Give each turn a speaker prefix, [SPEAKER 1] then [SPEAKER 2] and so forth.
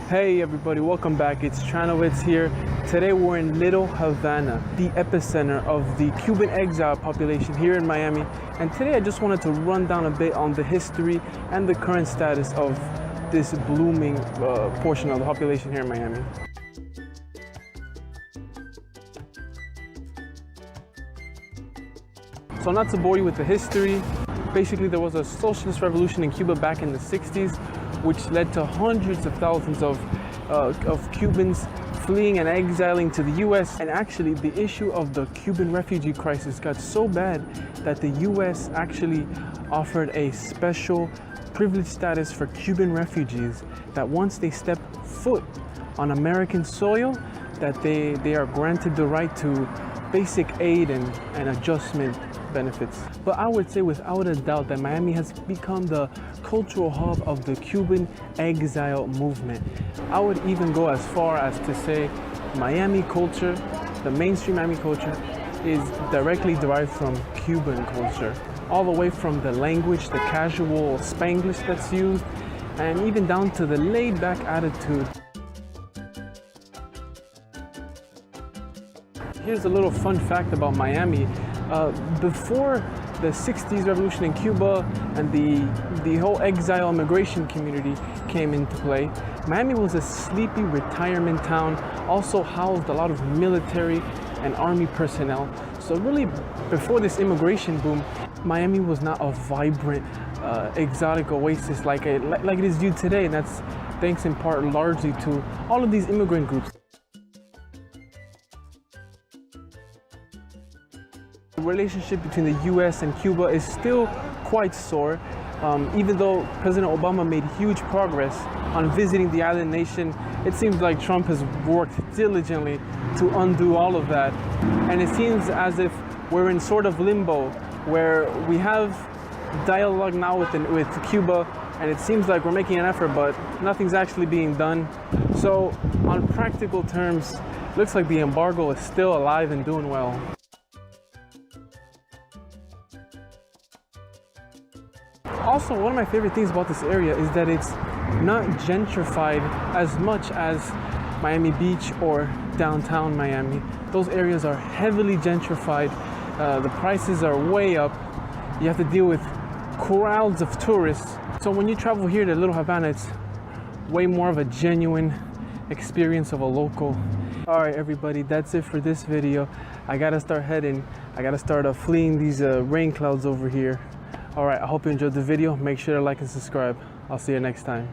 [SPEAKER 1] Hey everybody, welcome back. It's Tranowitz here. Today we're in Little Havana, the epicenter of the Cuban exile population here in Miami. And today I just wanted to run down a bit on the history and the current status of this blooming portion of the population here in Miami. So not to bore you with the history, basically there was a socialist revolution in Cuba back in the 60s, which led to hundreds of thousands of Cubans fleeing and exiling to the US. And actually the issue of the Cuban refugee crisis got so bad that the US actually offered a special privileged status for Cuban refugees, that once they step foot on American soil, that they are granted the right to basic aid and adjustment benefits. But I would say without a doubt that Miami has become the cultural hub of the Cuban exile movement. I would even go as far as to say Miami culture, the mainstream Miami culture, is directly derived from Cuban culture. All the way from the language, the casual Spanglish that's used, and even down to the laid-back attitude. Here's a little fun fact about Miami. Before the 60s revolution in Cuba and the whole exile immigration community came into play, Miami was a sleepy retirement town, also housed a lot of military and army personnel. So really, before this immigration boom, Miami was not a vibrant, exotic oasis like it is viewed today, and that's thanks in part largely to all of these immigrant groups. The relationship between the US and Cuba is still quite sore. Even though President Obama made huge progress on visiting the island nation, it seems like Trump has worked diligently to undo all of that. And it seems as if we're in sort of limbo, where we have dialogue now with Cuba, and it seems like we're making an effort, but nothing's actually being done. So on practical terms, looks like the embargo is still alive and doing well. Also, one of my favorite things about this area is that it's not gentrified as much as Miami Beach or downtown Miami. Those areas are heavily gentrified. The prices are way up. You have to deal with crowds of tourists. So when you travel here to Little Havana, it's way more of a genuine experience of a local. All right, everybody, that's it for this video. I gotta start heading. I gotta start fleeing these rain clouds over here. All right, I hope you enjoyed the video. Make sure to like and subscribe. I'll see you next time.